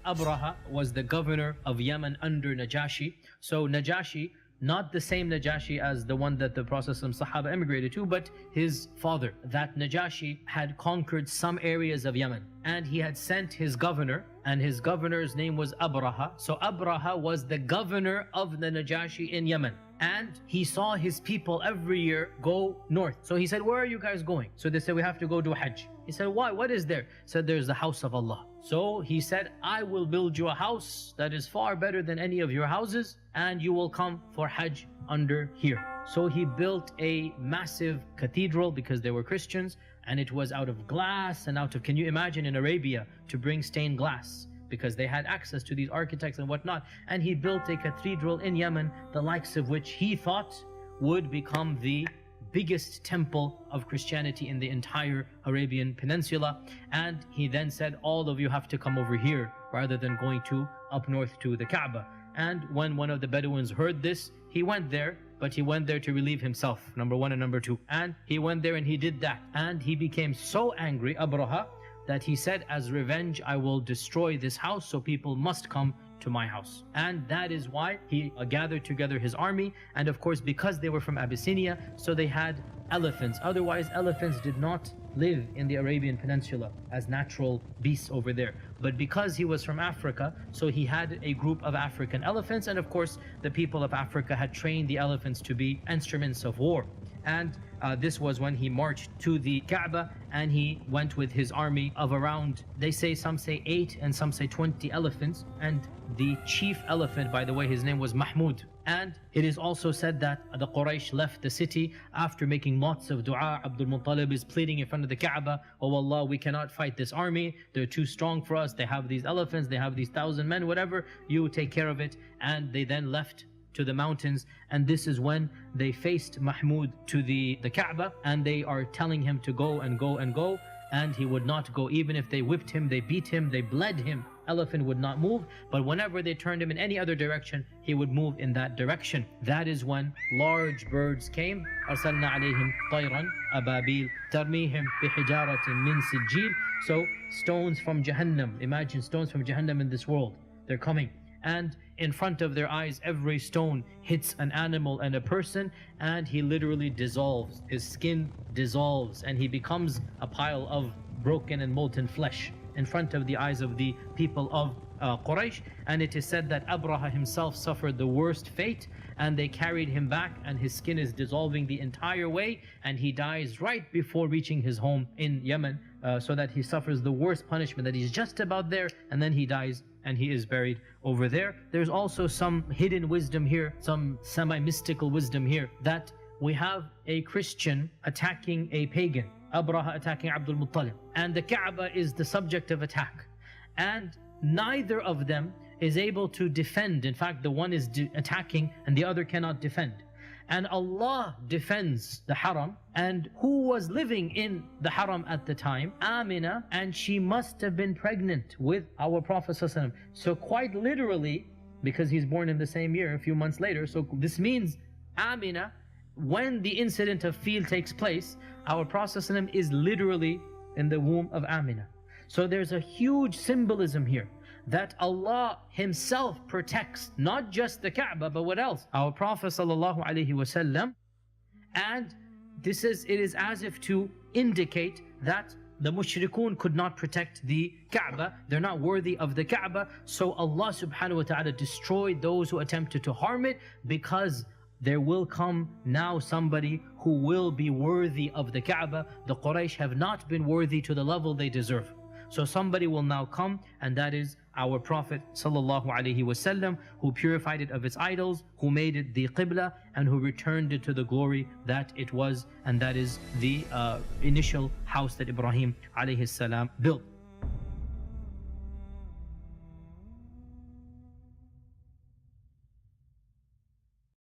Abraha was the governor of Yemen under Najashi. So Najashi, not the same Najashi as the one that the Prophet Sahaba emigrated to, but his father. That Najashi had conquered some areas of Yemen, and he had sent his governor, and his governor's name was Abraha. So Abraha was the governor of the Najashi in Yemen, and he saw his people every year go north. So he said, where are you guys going? So they said, we have to go do Hajj. He said, why? What is there? He said, there's the house of Allah. So he said, I will build you a house that is far better than any of your houses, and you will come for Hajj under here. So he built a massive cathedral because they were Christians, and it was out of glass and out of, can you imagine in Arabia to bring stained glass? Because they had access to these architects and whatnot. And he built a cathedral in Yemen, the likes of which he thought would become the biggest temple of Christianity in the entire Arabian Peninsula. And he then said, all of you have to come over here rather than going to up north to the Kaaba. And when one of the Bedouins heard this, he went there, but he went there to relieve himself, number one and number two. And he went there and he did that. And he became so angry, Abraha, that he said, as revenge, I will destroy this house, so people must come to my house. And that is why he gathered together his army. And of course, because they were from Abyssinia, so they had elephants. Otherwise, elephants did not live in the Arabian Peninsula as natural beasts over there. But because he was from Africa, so he had a group of African elephants. And of course, the people of Africa had trained the elephants to be instruments of war. And this was when he marched to the Kaaba, and he went with his army of around, they say, some say 8 and some say 20 elephants. And the chief elephant, by the way, his name was Mahmud. And it is also said that the Quraysh left the city after making lots of dua. Abdul Muttalib is pleading in front of the Kaaba, oh Allah, we cannot fight this army, they're too strong for us, they have these elephants, they have these 1,000 men, whatever, you take care of it. And they then left to the mountains, and this is when they faced Mahmud to the Kaaba, and they are telling him to go and go and go, and he would not go. Even if they whipped him, they beat him, they bled him, elephant would not move. But whenever they turned him in any other direction, he would move in that direction. That is when large birds came. أرسلنا عليهم طيرا أبابيل ترميهم بحجارة من سجيل. So stones from Jahannam, imagine stones from Jahannam in this world, they're coming. And in front of their eyes, every stone hits an animal and a person, and he literally dissolves. His skin dissolves, and he becomes a pile of broken and molten flesh in front of the eyes of the people of Quraysh. And it is said that Abraha himself suffered the worst fate, and they carried him back, and his skin is dissolving the entire way, and he dies right before reaching his home in Yemen, so that he suffers the worst punishment, that he's just about there, and then he dies and he is buried over there. There's also some hidden wisdom here, some semi-mystical wisdom here, that we have a Christian attacking a pagan, Abraha attacking Abdul Muttalib, and the Kaaba is the subject of attack, and neither of them is able to defend. In fact, the one is attacking and the other cannot defend. And Allah defends the Haram. And who was living in the Haram at the time? Amina, and she must have been pregnant with our Prophet ﷺ. So quite literally, because he's born in the same year, a few months later, so this means Amina, when the incident of Fil takes place, our Prophet ﷺ is literally in the womb of Amina. So there's a huge symbolism here, that Allah Himself protects not just the Kaaba, but what else? Our Prophet ﷺ. And it is as if to indicate that the mushrikun could not protect the Kaaba, they're not worthy of the Kaaba. So Allah subhanahu wa ta'ala destroyed those who attempted to harm it, because there will come now somebody who will be worthy of the Kaaba. The Quraysh have not been worthy to the level they deserve. So somebody will now come, and that is our Prophet ﷺ, who purified it of its idols, who made it the Qibla, and who returned it to the glory that it was, and that is the initial house that Ibrahim ﷺ built.